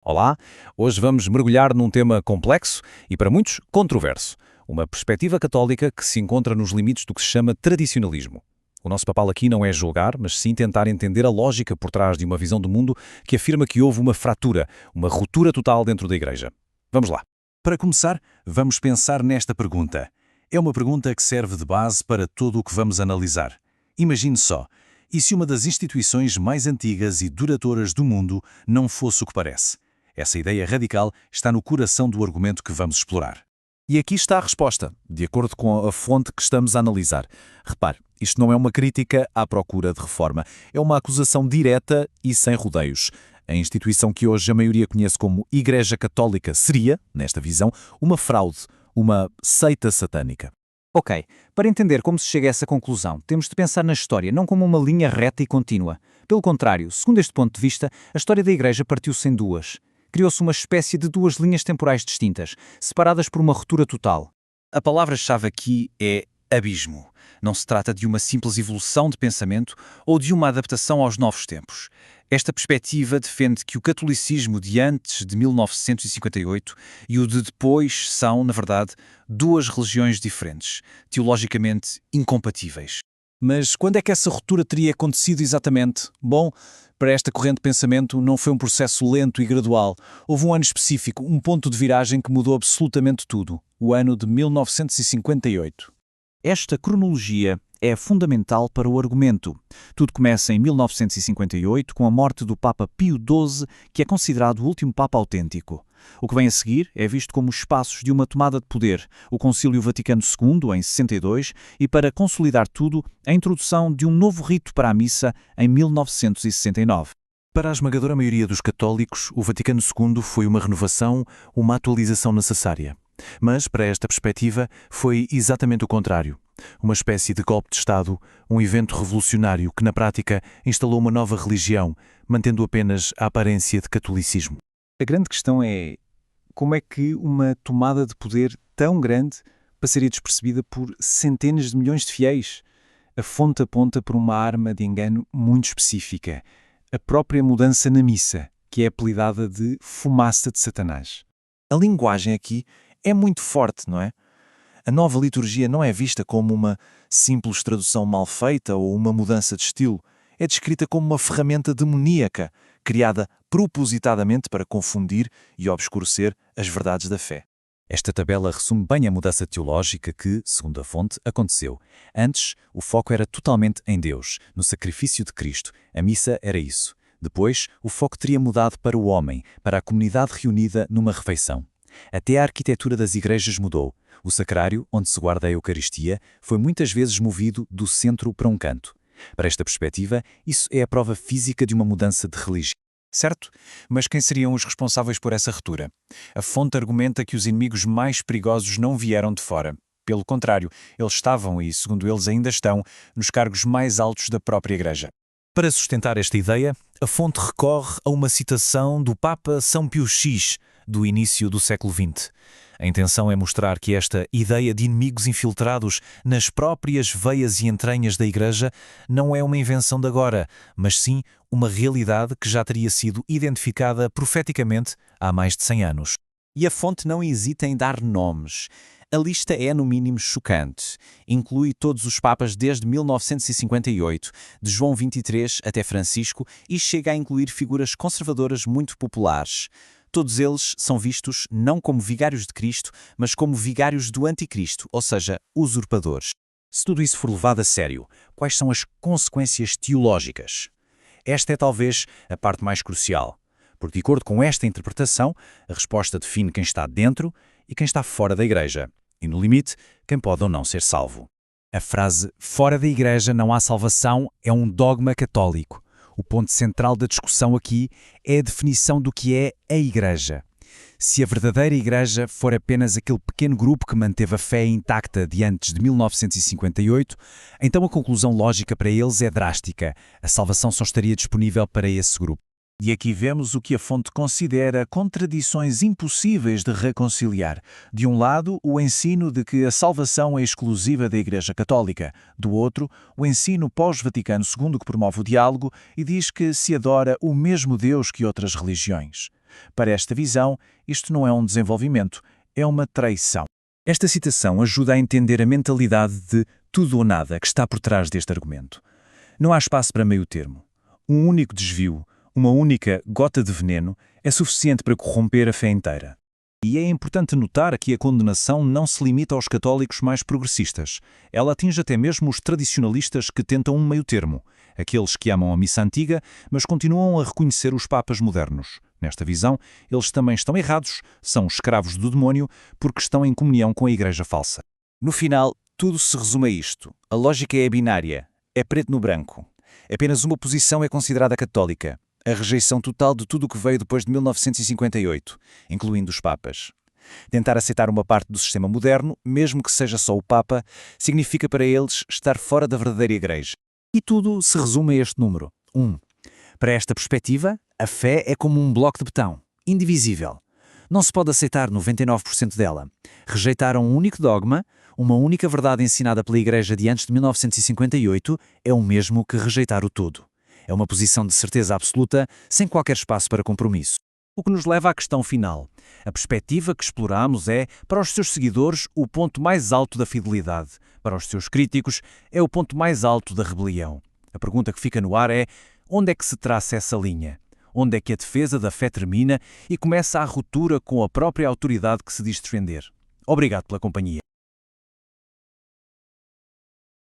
Olá, hoje vamos mergulhar num tema complexo e, para muitos, controverso. Uma perspectiva católica que se encontra nos limites do que se chama tradicionalismo. O nosso papel aqui não é julgar, mas sim tentar entender a lógica por trás de uma visão do mundo que afirma que houve uma fratura, uma ruptura total dentro da Igreja. Vamos lá. Para começar, vamos pensar nesta pergunta. É uma pergunta que serve de base para tudo o que vamos analisar. Imagine só, e se uma das instituições mais antigas e duradouras do mundo não fosse o que parece? Essa ideia radical está no coração do argumento que vamos explorar. E aqui está a resposta, de acordo com a fonte que estamos a analisar. Repare, isto não é uma crítica à procura de reforma, é uma acusação direta e sem rodeios. A instituição que hoje a maioria conhece como Igreja Católica seria, nesta visão, uma fraude, uma seita satânica. Ok, para entender como se chega a essa conclusão, temos de pensar na história não como uma linha reta e contínua. Pelo contrário, segundo este ponto de vista, a história da Igreja partiu-se em duas. Criou-se uma espécie de duas linhas temporais distintas, separadas por uma ruptura total. A palavra-chave aqui é abismo. Não se trata de uma simples evolução de pensamento ou de uma adaptação aos novos tempos. Esta perspectiva defende que o catolicismo de antes de 1958 e o de depois são, na verdade, duas religiões diferentes, teologicamente incompatíveis. Mas quando é que essa ruptura teria acontecido exatamente? Bom, para esta corrente de pensamento não foi um processo lento e gradual. Houve um ano específico, um ponto de viragem que mudou absolutamente tudo. O ano de 1958. Esta cronologia é fundamental para o argumento. Tudo começa em 1958 com a morte do Papa Pio XII, que é considerado o último Papa autêntico. O que vem a seguir é visto como os passos de uma tomada de poder, o Concílio Vaticano II, em 62, e para consolidar tudo, a introdução de um novo rito para a missa em 1969. Para a esmagadora maioria dos católicos, o Vaticano II foi uma renovação, uma atualização necessária. Mas, para esta perspectiva, foi exatamente o contrário. Uma espécie de golpe de Estado, um evento revolucionário que, na prática, instalou uma nova religião, mantendo apenas a aparência de catolicismo. A grande questão é como é que uma tomada de poder tão grande passaria despercebida por centenas de milhões de fiéis? A fonte aponta por uma arma de engano muito específica, a própria mudança na missa, que é apelidada de fumaça de Satanás. A linguagem aqui é muito forte, não é? A nova liturgia não é vista como uma simples tradução mal feita ou uma mudança de estilo. É descrita como uma ferramenta demoníaca, criada propositadamente para confundir e obscurecer as verdades da fé. Esta tabela resume bem a mudança teológica que, segundo a fonte, aconteceu. Antes, o foco era totalmente em Deus, no sacrifício de Cristo. A missa era isso. Depois, o foco teria mudado para o homem, para a comunidade reunida numa refeição. Até a arquitetura das igrejas mudou. O sacrário, onde se guarda a Eucaristia, foi muitas vezes movido do centro para um canto. Para esta perspectiva, isso é a prova física de uma mudança de religião. Certo? Mas quem seriam os responsáveis por essa ruptura? A fonte argumenta que os inimigos mais perigosos não vieram de fora. Pelo contrário, eles estavam e, segundo eles ainda estão, nos cargos mais altos da própria Igreja. Para sustentar esta ideia, a fonte recorre a uma citação do Papa São Pio X, do início do século XX. A intenção é mostrar que esta ideia de inimigos infiltrados nas próprias veias e entranhas da Igreja não é uma invenção de agora, mas sim uma realidade que já teria sido identificada profeticamente há mais de 100 anos. E a fonte não hesita em dar nomes. A lista é, no mínimo, chocante. Inclui todos os papas desde 1958, de João XXIII até Francisco, e chega a incluir figuras conservadoras muito populares. Todos eles são vistos não como vigários de Cristo, mas como vigários do Anticristo, ou seja, usurpadores. Se tudo isso for levado a sério, quais são as consequências teológicas? Esta é talvez a parte mais crucial, porque de acordo com esta interpretação, a resposta define quem está dentro e quem está fora da Igreja, e no limite, quem pode ou não ser salvo. A frase "fora da Igreja não há salvação" é um dogma católico. O ponto central da discussão aqui é a definição do que é a Igreja. Se a verdadeira Igreja for apenas aquele pequeno grupo que manteve a fé intacta de antes de 1958, então a conclusão lógica para eles é drástica. A salvação só estaria disponível para esse grupo. E aqui vemos o que a fonte considera contradições impossíveis de reconciliar. De um lado, o ensino de que a salvação é exclusiva da Igreja Católica. Do outro, o ensino pós-Vaticano II que promove o diálogo e diz que se adora o mesmo Deus que outras religiões. Para esta visão, isto não é um desenvolvimento, é uma traição. Esta citação ajuda a entender a mentalidade de tudo ou nada que está por trás deste argumento. Não há espaço para meio termo. Um único desvio, uma única gota de veneno, é suficiente para corromper a fé inteira. E é importante notar que a condenação não se limita aos católicos mais progressistas. Ela atinge até mesmo os tradicionalistas que tentam um meio termo, aqueles que amam a missa antiga, mas continuam a reconhecer os papas modernos. Nesta visão, eles também estão errados, são escravos do demónio, porque estão em comunhão com a Igreja falsa. No final, tudo se resume a isto. A lógica é binária, é preto no branco. Apenas uma posição é considerada católica. A rejeição total de tudo o que veio depois de 1958, incluindo os papas. Tentar aceitar uma parte do sistema moderno, mesmo que seja só o Papa, significa para eles estar fora da verdadeira Igreja. E tudo se resume a este número, 1. Para esta perspectiva, a fé é como um bloco de betão, indivisível. Não se pode aceitar 99% dela. Rejeitar um único dogma, uma única verdade ensinada pela Igreja de antes de 1958, é o mesmo que rejeitar o todo. É uma posição de certeza absoluta, sem qualquer espaço para compromisso. O que nos leva à questão final. A perspectiva que exploramos é, para os seus seguidores, o ponto mais alto da fidelidade. Para os seus críticos, é o ponto mais alto da rebelião. A pergunta que fica no ar é: onde é que se traça essa linha? Onde é que a defesa da fé termina e começa a ruptura com a própria autoridade que se diz defender? Obrigado pela companhia.